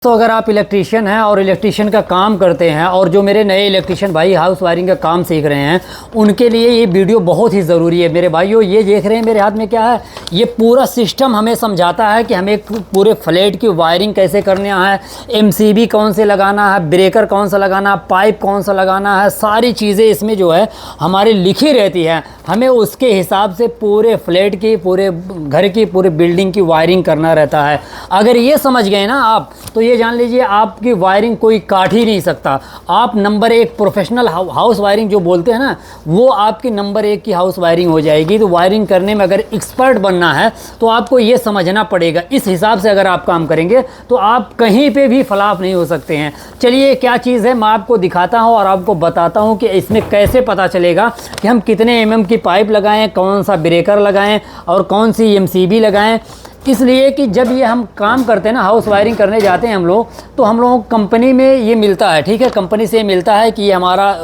तो अगर आप इलेक्ट्रीशियन हैं और इलेक्ट्रीशियन का काम करते हैं और जो मेरे नए इलेक्ट्रीशियन भाई हाउस वायरिंग का काम सीख रहे हैं उनके लिए ये वीडियो बहुत ही ज़रूरी है। मेरे भाइयों, ये देख रहे हैं मेरे हाथ में क्या है, ये पूरा सिस्टम हमें समझाता है कि हमें पूरे फ्लैट की वायरिंग कैसे करना है, एमसीबी कौन से लगाना है, ब्रेकर कौन सा लगाना है, पाइप कौन सा लगाना है, सारी चीज़ें इसमें जो है हमारी लिखी रहती है। हमें उसके हिसाब से पूरे फ्लैट की, पूरे घर की, पूरे बिल्डिंग की वायरिंग करना रहता है। अगर ये समझ गए ना आप, तो ये जान लीजिए आपकी वायरिंग कोई काट ही नहीं सकता। आप नंबर 1 प्रोफेशनल हाउस वायरिंग जो बोलते हैं ना, वो आपकी नंबर 1 की हाउस वायरिंग हो जाएगी। तो वायरिंग करने में अगर एक्सपर्ट बनना है तो आपको ये समझना पड़ेगा। इस हिसाब से अगर आप काम करेंगे तो आप कहीं पे भी फ्लॉप नहीं हो सकते हैं। चलिए, क्या चीज़ है मैं आपको दिखाता हूँ और आपको बताता हूँ कि इसमें कैसे पता चलेगा कि हम कितने mm की पाइप लगाएं, कौन सा ब्रेकर लगाएं और कौन सी एमसीबी लगाएं। इसलिए कि जब ये हम काम करते हैं ना, हाउस वायरिंग करने जाते हैं हम लोग, तो हम लोगों को कंपनी में ये मिलता है, ठीक है, कंपनी से मिलता है कि ये हमारा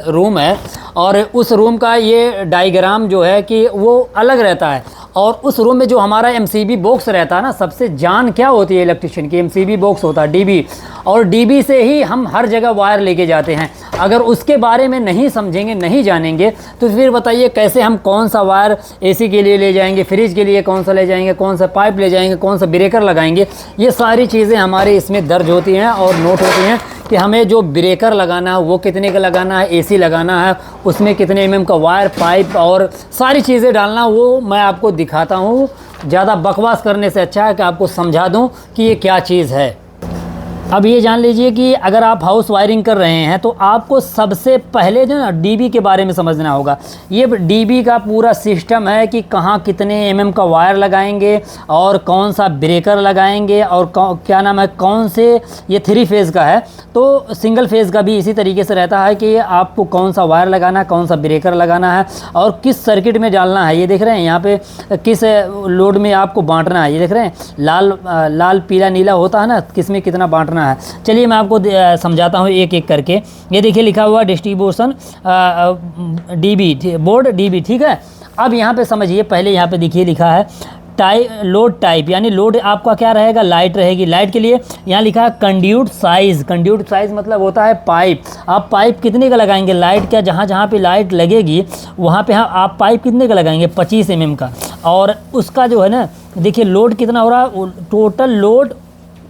रूम है और उस रूम का ये डायग्राम जो है कि वो अलग रहता है। और उस रूम में जो हमारा एमसीबी बॉक्स रहता है ना, सबसे जान क्या होती है इलेक्ट्रिशियन की, एमसीबी बॉक्स होता है, डीबी। और डीबी से ही हम हर जगह वायर लेके जाते हैं। अगर उसके बारे में नहीं समझेंगे, नहीं जानेंगे, तो फिर बताइए कैसे हम कौन सा वायर एसी के लिए ले जाएंगे, फ्रिज के लिए कौन सा ले जाएंगे, कौन सा पाइप ले जाएंगे, कौन सा ब्रेकर लगाएंगे। ये सारी चीज़ें हमारे इसमें दर्ज होती हैं और नोट होती हैं कि हमें जो ब्रेकर लगाना है वो कितने का लगाना है, एसी लगाना है उसमें कितने mm का वायर, पाइप और सारी चीज़ें डालना, वो मैं आपको दिखाता हूँ। ज़्यादा बकवास करने से अच्छा है कि आपको समझा दूँ कि ये क्या चीज़ है। अब ये जान लीजिए कि अगर आप हाउस वायरिंग कर रहे हैं तो आपको सबसे पहले जो ना डीबी के बारे में समझना होगा। ये डीबी का पूरा सिस्टम है कि कहाँ कितने mm का वायर लगाएंगे और कौन सा ब्रेकर लगाएंगे और क्या नाम है, कौन से, ये 3 फेज़ का है तो सिंगल फेज़ का भी इसी तरीके से रहता है कि आपको कौन सा वायर लगाना है, कौन सा ब्रेकर लगाना है और किस सर्किट में डालना है। ये देख रहे हैं यहाँ पे किस लोड में आपको बाँटना है। ये देख रहे हैं लाल पीला नीला होता है ना, किस में कितना बाँटना है। चलिए मैं आपको समझाता हूँ एक एक करके। ये देखिए लिखा हुआ डिस्ट्रीब्यूशन डीबी, बोर्ड डीबी, ठीक है। अब यहाँ पे समझिए, पहले यहाँ पे देखिए लिखा है लोड टाइप, यानी लोड आपका क्या रहेगा, लाइट रहेगी। लाइट के लिए यहाँ लिखा है कंड्यूट साइज़। कंड्यूट साइज़ मतलब होता है पाइप। आप पाइप कितने का लगाएंगे, लाइट क्या, जहाँ जहाँ पे लाइट लगेगी वहाँ पे आप पाइप कितने का लगाएंगे, 25 mm का। और उसका जो है ना, देखिए लोड कितना हो रहा है, टोटल लोड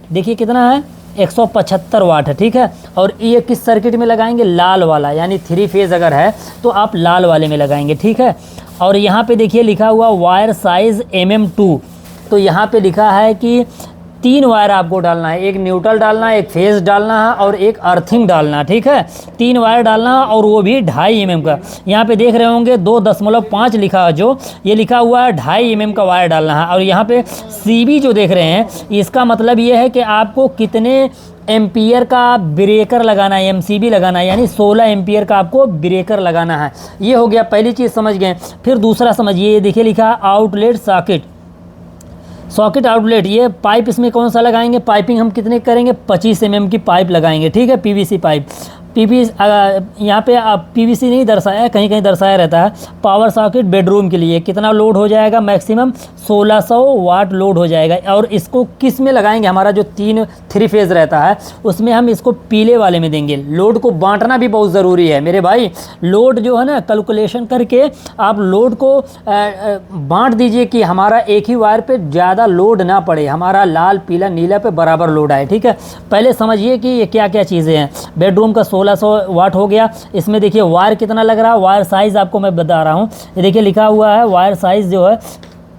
देखिए कितना है, 175 वाट है, ठीक है। और ये किस सर्किट में लगाएंगे, लाल वाला, यानी 3 फेज़ अगर है तो आप लाल वाले में लगाएंगे, ठीक है। और यहाँ पे देखिए लिखा हुआ वायर साइज़ mm2। तो यहाँ पे लिखा है कि 3 वायर आपको डालना है, एक न्यूट्रल डालना है, एक फेज़ डालना है और एक अर्थिंग डालना है, ठीक है। 3 वायर डालना है और वो भी 2.5 mm का। यहाँ पे देख रहे होंगे 2.5 लिखा है, जो ये लिखा हुआ है 2.5 mm का वायर डालना है। और यहाँ पे CB जो देख रहे हैं, इसका मतलब ये है कि आपको कितने एम्पियर का ब्रेकर लगाना है, एमसीबी लगाना है, यानी 16 एम्पियर का आपको ब्रेकर लगाना है। ये हो गया, पहली चीज़ समझ गए। फिर दूसरा समझिए, ये देखिए लिखा है आउटलेट सॉकेट आउटलेट। ये पाइप इसमें कौन सा लगाएंगे, पाइपिंग हम कितने करेंगे, 25 mm की पाइप लगाएंगे, ठीक है, पीवीसी पाइप। यहाँ पे पीवीसी नहीं दर्शाया है, कहीं कहीं दर्शाया रहता है। पावर सॉकेट बेडरूम के लिए कितना लोड हो जाएगा, मैक्सिमम 1600 वाट लोड हो जाएगा। और इसको किस में लगाएंगे, हमारा जो 3 फेज़ रहता है उसमें हम इसको पीले वाले में देंगे। लोड को बांटना भी बहुत ज़रूरी है मेरे भाई। लोड जो है ना, कैलकुलेशन करके आप लोड को बांट दीजिए कि हमारा एक ही वायर पे ज़्यादा लोड ना पड़े, हमारा लाल पीला नीला पे बराबर लोड आए, ठीक है। पहले समझिए कि ये क्या क्या चीज़ें हैं। बेडरूम का 1600 वाट हो गया। इसमें देखिए वायर कितना लग रहा है, वायर साइज़ आपको मैं बता रहा हूँ। ये देखिए लिखा हुआ है वायर साइज़ जो है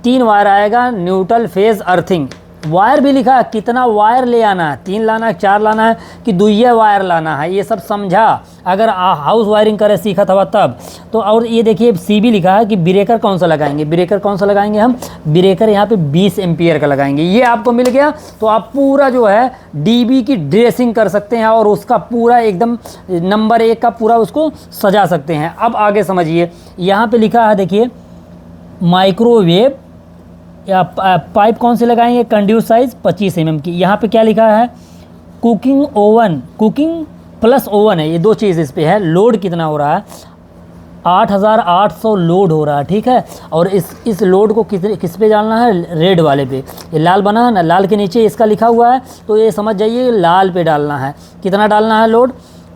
3 वायर आएगा, न्यूट्रल फेज़ अर्थिंग। वायर भी लिखा है कितना वायर ले आना है, 3 लाना है, 4 लाना है कि 2 वायर लाना है, ये सब समझा अगर हाउस वायरिंग करे सीखा था तब तो। और ये देखिए CB लिखा है कि ब्रेकर कौन सा लगाएंगे, ब्रेकर कौन सा लगाएंगे हम, ब्रेकर यहाँ पे 20 एम्पियर का लगाएंगे। ये आपको मिल गया तो आप पूरा जो है डीबी की ड्रेसिंग कर सकते हैं और उसका पूरा एकदम नंबर 1 का पूरा उसको सजा सकते हैं। अब आगे समझिए, यहाँ पर लिखा है देखिए माइक्रोवेव या पाइप कौन से लगाएंगे, कंड्यूस साइज़ 25 mm की। यहाँ पे क्या लिखा है, cooking oven, cooking plus oven है, ये 2 चीज़ इस पे है। लोड कितना हो रहा है, 8800 लोड हो रहा है, ठीक है। और इस लोड को किस पे डालना है, रेड वाले पे। ये लाल बना है ना, लाल के नीचे इसका लिखा हुआ है, तो ये समझ जाइए लाल पे डालना है। कितना डालना है लोड,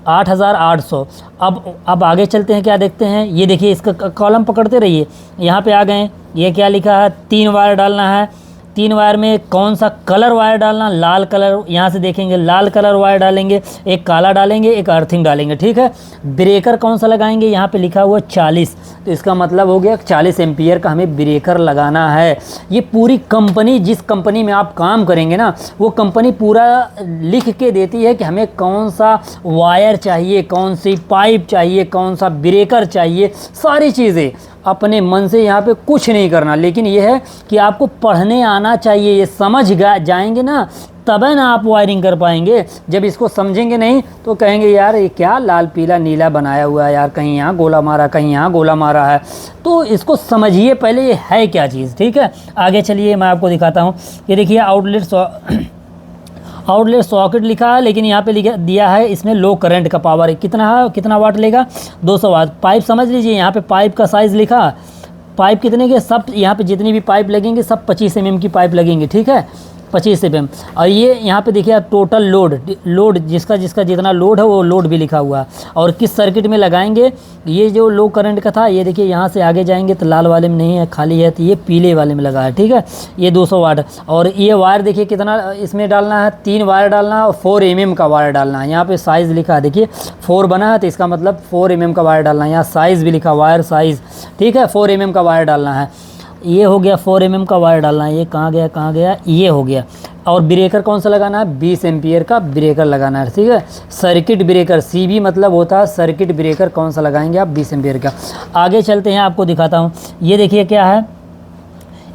8800। अब आगे चलते हैं, क्या देखते हैं, ये देखिए इसका कॉलम पकड़ते रहिए, यहाँ पे आ गए। ये क्या लिखा है, 3 वायर डालना है। 3 वायर में कौन सा कलर वायर डालना, लाल कलर, यहाँ से देखेंगे लाल कलर वायर डालेंगे, एक काला डालेंगे, एक अर्थिंग डालेंगे, ठीक है। ब्रेकर कौन सा लगाएंगे, यहाँ पे लिखा हुआ 40, तो इसका मतलब हो गया 40 एम्पियर का हमें ब्रेकर लगाना है। ये पूरी कंपनी, जिस कंपनी में आप काम करेंगे ना, वो कंपनी पूरा लिख के देती है कि हमें कौन सा वायर चाहिए, कौन सी पाइप चाहिए, कौन सा ब्रेकर चाहिए, सारी चीज़ें। अपने मन से यहाँ पे कुछ नहीं करना, लेकिन ये है कि आपको पढ़ने आना चाहिए। ये समझ जाएंगे ना, तब है ना आप वायरिंग कर पाएंगे। जब इसको समझेंगे नहीं तो कहेंगे यार ये क्या लाल पीला नीला बनाया हुआ है यार, कहीं यहाँ गोला मारा, कहीं यहाँ गोला मारा है। तो इसको समझिए पहले ये है क्या चीज़, ठीक है। आगे चलिए मैं आपको दिखाता हूँ। ये देखिए आउटलेट सॉकेट लिखा है, लेकिन यहाँ पे दिया है इसमें लो करंट का पावर है। कितना वाट लेगा, 200 वाट। पाइप समझ लीजिए, यहाँ पे पाइप का साइज़ लिखा, पाइप कितने के, सब यहाँ पे जितनी भी पाइप लगेंगे सब 25 mm की पाइप लगेंगी, ठीक है, 25 mm। और ये यहाँ पे देखिए टोटल लोड जिसका जितना लोड है वो लोड भी लिखा हुआ है। और किस सर्किट में लगाएंगे, ये जो लो करंट का था, ये देखिए यहाँ से आगे जाएंगे तो लाल वाले में नहीं है, खाली है, तो ये पीले वाले में लगा है, ठीक है। ये 200 वाट। और ये वायर देखिए कितना इसमें डालना है, 3 वायर डालना है और 4 mm का वायर डालना है। यहाँ पे साइज़ लिखा है, देखिए 4 बना है तो इसका मतलब 4 mm का वायर डालना है। यहाँ साइज़ भी लिखा, वायर साइज़, ठीक है, 4 mm का वायर डालना है। ये हो गया 4 mm का वायर डालना है। ये कहाँ गया, ये हो गया। और ब्रेकर कौन सा लगाना है, 20 एम्पियर का ब्रेकर लगाना है, ठीक है। सर्किट ब्रेकर, CB मतलब होता है सर्किट ब्रेकर। कौन सा लगाएंगे आप, 20 एम्पियर का। आगे चलते हैं, आपको दिखाता हूँ। ये देखिए क्या है,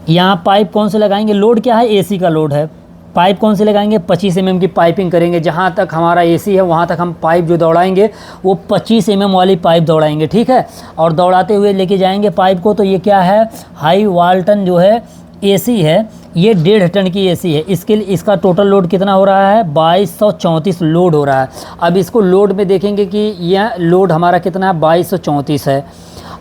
यहाँ पाइप कौन से लगाएंगे, लोड क्या है, AC का लोड है। पाइप कौन से लगाएंगे, 25 mm की पाइपिंग करेंगे। जहाँ तक हमारा AC है वहाँ तक हम पाइप जो दौड़ाएंगे वो 25 mm वाली पाइप दौड़ाएंगे, ठीक है। और दौड़ाते हुए लेके जाएंगे पाइप को। तो ये क्या है, हाई वोल्टेज जो है AC है, ये 1.5 टन की AC है। इसके लिए इसका टोटल लोड कितना हो रहा है, 2234 लोड हो रहा है। अब इसको लोड में देखेंगे कि यह लोड हमारा कितना है, 2234 है।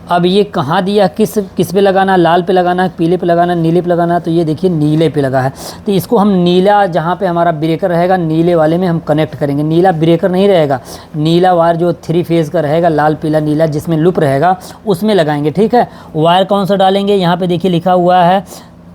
अब ये कहाँ दिया, किस पे लगाना, लाल पे लगाना है, पीले पे लगाना, नीले पे लगाना है। तो ये देखिए नीले पे लगा है, तो इसको हम नीला, जहाँ पे हमारा ब्रेकर रहेगा नीले वाले में हम कनेक्ट करेंगे। नीला ब्रेकर नहीं रहेगा, नीला वायर जो 3 फेज़ का रहेगा, लाल पीला नीला जिसमें लूप रहेगा उसमें लगाएंगे, ठीक है। वायर कौन सा डालेंगे, यहाँ पे देखिए लिखा हुआ है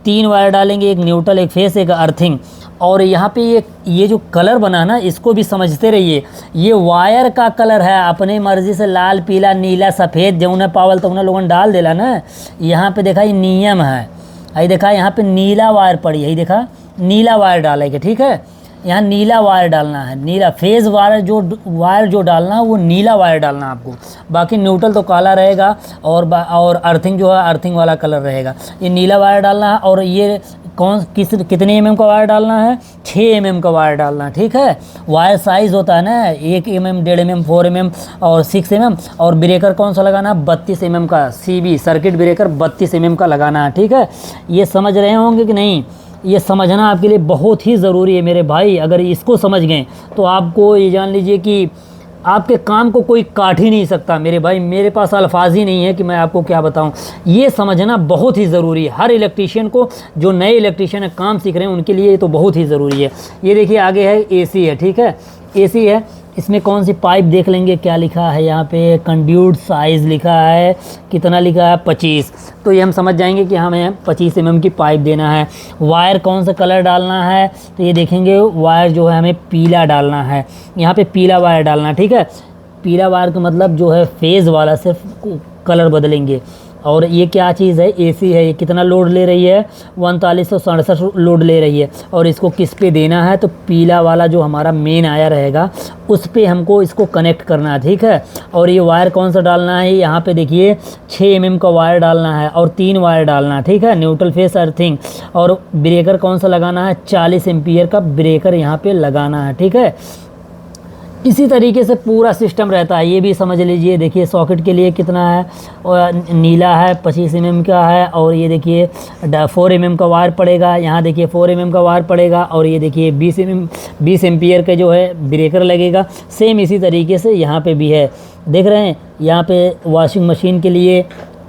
3 वायर डालेंगे, एक न्यूट्रल, एक फेस, एक अर्थिंग। और यहाँ पे ये जो कलर बना ना, इसको भी समझते रहिए। ये वायर का कलर है, अपने मर्ज़ी से लाल पीला नीला सफ़ेद जौना पावल तो उन्हें लोगों डाल देला ना। यहाँ पे देखा ये नियम है, आई देखा यहाँ पे नीला वायर पड़ी है, देखा नीला वायर डालेगा, ठीक है। यहाँ नीला वायर डालना है, नीला फेज़ वायर जो डालना है वो नीला वायर डालना है आपको। बाकी न्यूट्रल तो काला रहेगा, और अर्थिंग जो है अर्थिंग वाला कलर रहेगा। ये नीला वायर डालना है। और ये कितने mm का वायर डालना है, 6 mm का वायर डालना है, ठीक है। वायर साइज़ होता है ना, 1 mm, 1.5 mm, 4 mm और 6 mm। और ब्रेकर कौन सा लगाना है, 32 mm का CB सर्किट ब्रेकर 32 mm का लगाना है, ठीक है। ये समझ रहे होंगे कि नहीं, ये समझना आपके लिए बहुत ही ज़रूरी है मेरे भाई। अगर इसको समझ गए तो आपको ये जान लीजिए कि आपके काम को कोई काट ही नहीं सकता मेरे भाई। मेरे पास अल्फाज ही नहीं है कि मैं आपको क्या बताऊं। ये समझना बहुत ही ज़रूरी है हर इलेक्ट्रीशियन को, जो नए इलेक्ट्रीशियन है काम सीख रहे हैं उनके लिए ये तो बहुत ही ज़रूरी है। ये देखिए आगे है AC है, ठीक है, AC है। इसमें कौन सी पाइप देख लेंगे, क्या लिखा है यहाँ पे, कंड्यूट साइज़ लिखा है, कितना लिखा है, 25। तो ये हम समझ जाएंगे कि हमें 25 mm की पाइप देना है। वायर कौन सा कलर डालना है, तो ये देखेंगे वायर जो है हमें पीला डालना है, यहाँ पे पीला वायर डालना, ठीक है। पीला वायर का मतलब जो है फेज़ वाला सिर्फ कलर बदलेंगे। और ये क्या चीज़ है, AC है। ये कितना लोड ले रही है, 3967 लोड ले रही है। और इसको किस पे देना है, तो पीला वाला जो हमारा मेन आया रहेगा उस पे हमको इसको कनेक्ट करना है, ठीक है। और ये वायर कौन सा डालना है, यहाँ पे देखिए 6 mm का वायर डालना है और 3 वायर डालना है, ठीक है, न्यूट्रल फेस अर्थिंग। और ब्रेकर कौन सा लगाना है, 40 एम्पियर का ब्रेकर यहाँ पे लगाना है, ठीक है। इसी तरीके से पूरा सिस्टम रहता है। ये भी समझ लीजिए, देखिए सॉकेट के लिए कितना है, और नीला है 25 mm का है, और ये देखिए 4 mm का वायर पड़ेगा, यहाँ देखिए 4 mm का वायर पड़ेगा, और ये देखिए 20 एम्पियर का जो है ब्रेकर लगेगा। सेम इसी तरीके से यहाँ पे भी है, देख रहे हैं। यहाँ पे वॉशिंग मशीन के लिए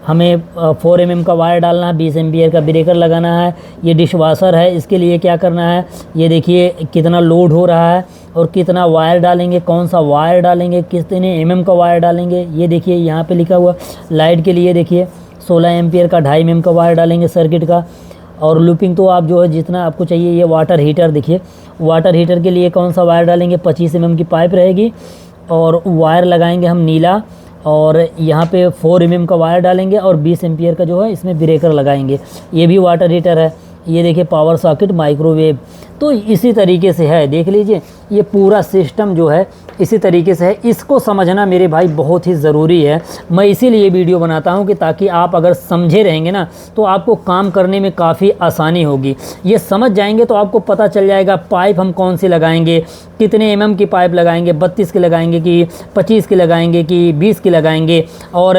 हमें 4 mm का वायर डालना है, 20 एम्पियर का ब्रेकर लगाना है। ये डिशवाशर है, इसके लिए क्या करना है, ये देखिए कितना लोड हो रहा है और कितना वायर डालेंगे, कौन सा वायर डालेंगे, कितने mm का वायर डालेंगे। ये देखिए यहाँ पे लिखा हुआ। लाइट के लिए देखिए 16 एम्पियर का 2.5 mm का वायर डालेंगे सर्किट का। और लूपिंग तो आप जो है जितना आपको चाहिए। ये वाटर हीटर देखिए, वाटर हीटर के लिए कौन सा वायर डालेंगे, 25 mm की पाइप रहेगी, और वायर लगाएंगे हम नीला, और यहाँ पे 4 mm का वायर डालेंगे, और 20 एम्पियर का जो है इसमें ब्रेकर लगाएंगे। ये भी वाटर हीटर है। ये देखिए पावर सॉकेट, माइक्रोवेव। तो इसी तरीके से है, देख लीजिए ये पूरा सिस्टम जो है इसी तरीके से है। इसको समझना मेरे भाई बहुत ही ज़रूरी है। मैं इसीलिए वीडियो बनाता हूँ कि ताकि आप अगर समझे रहेंगे ना तो आपको काम करने में काफ़ी आसानी होगी। ये समझ जाएंगे तो आपको पता चल जाएगा पाइप हम कौन सी लगाएंगे, कितने mm की पाइप लगाएंगे, 32 की लगाएंगे कि 25 की लगाएंगे कि 20 की लगाएंगे, और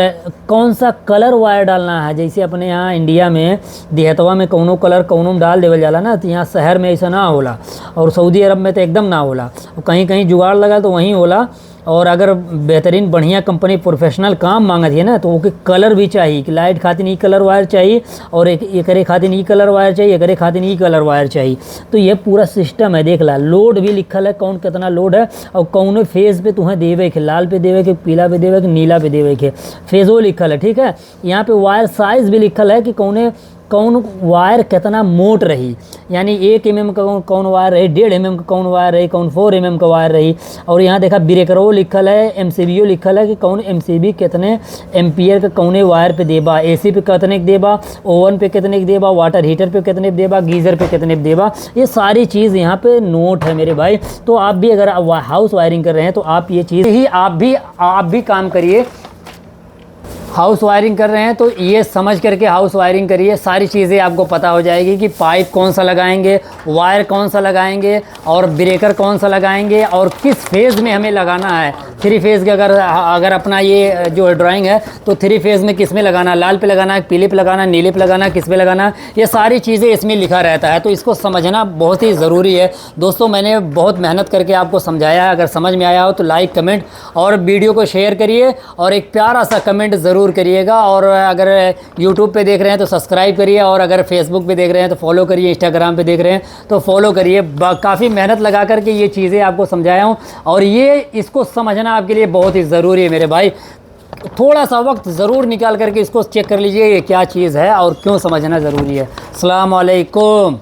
कौन सा कलर वायर डालना है। जैसे अपने यहाँ इंडिया में देहतवा में कौनो कलर कौनो में डाल देवल जाला ना, तो यहाँ शहर में ऐसा ना होला, और सऊदी अरब में तो एकदम ना होला, कहीं कहीं जुगाड़ लगा तो वहीं होला। और अगर बेहतरीन बढ़िया कंपनी प्रोफेशनल काम मांगत है ना तो ओके कलर भी चाहिए कि लाइट खातिर ई कलर वायर चाहिए, और एकरे खातिर ई कलर वायर चाहिए, एकरे खातिर ई कलर वायर चाहिए। तो ये पूरा सिस्टम है। देख ला, लोड भी लिखल है, कौन कितना लोड है, और कौन फेज़ पे तुम्हें देवे के, लाल पे देवे के, पीला पे देवे के, नीला पे देवे के, फेज़ो लिखल है। ठीक है, यहाँ पे वायर साइज़ भी लिखल है कि कौन वायर कितना मोट रही, यानी 1 mm का कौन वायर रही, 1.5 mm का कौन वायर रही, कौन 4 mm का वायर रही। और यहाँ देखा ब्रेकरो लिखल है, MCBO लिखल है कि कौन MCB कितने एम्पियर का कौने वायर पे देबा, AC पे कितने देबा, ओवन पे कितने देबा, वाटर हीटर पे कितने देबा, गीज़र पे कितने देबा। ये सारी चीज़ यहाँ पे नोट है मेरे भाई। तो आप भी अगर हाउस वायरिंग कर रहे हैं तो आप ये चीज़ ही आप भी काम करिए। हाउस वायरिंग कर रहे हैं तो ये समझ करके हाउस वायरिंग करिए, सारी चीज़ें आपको पता हो जाएगी कि पाइप कौन सा लगाएंगे, वायर कौन सा लगाएंगे, और ब्रेकर कौन सा लगाएंगे, और किस फेज़ में हमें लगाना है। 3 फेज़ के अगर अपना ये जो ड्राइंग है तो 3 फेज़ में किस में लगाना है, लाल पे लगाना है, पीले पे लगाना है, नीले पे लगाना है, किस पे लगाना है, ये सारी चीज़ें इसमें लिखा रहता है। तो इसको समझना बहुत ही ज़रूरी है दोस्तों। मैंने बहुत मेहनत करके आपको समझाया है। अगर समझ में आया हो तो लाइक, कमेंट और वीडियो को शेयर करिए, और एक प्यारा सा कमेंट ज़रूर करिएगा। और अगर YouTube पे देख रहे हैं तो सब्सक्राइब करिए, और अगर Facebook पे देख रहे हैं तो फॉलो करिए, Instagram पे देख रहे हैं तो फॉलो करिए। काफ़ी मेहनत लगा करके ये चीज़ें आपको समझाया हूँ, और ये इसको समझना आपके लिए बहुत ही ज़रूरी है मेरे भाई। थोड़ा सा वक्त ज़रूर निकाल करके इसको चेक कर लीजिए ये क्या चीज़ है और क्यों समझना ज़रूरी है। अस्सलाम वालेकुम।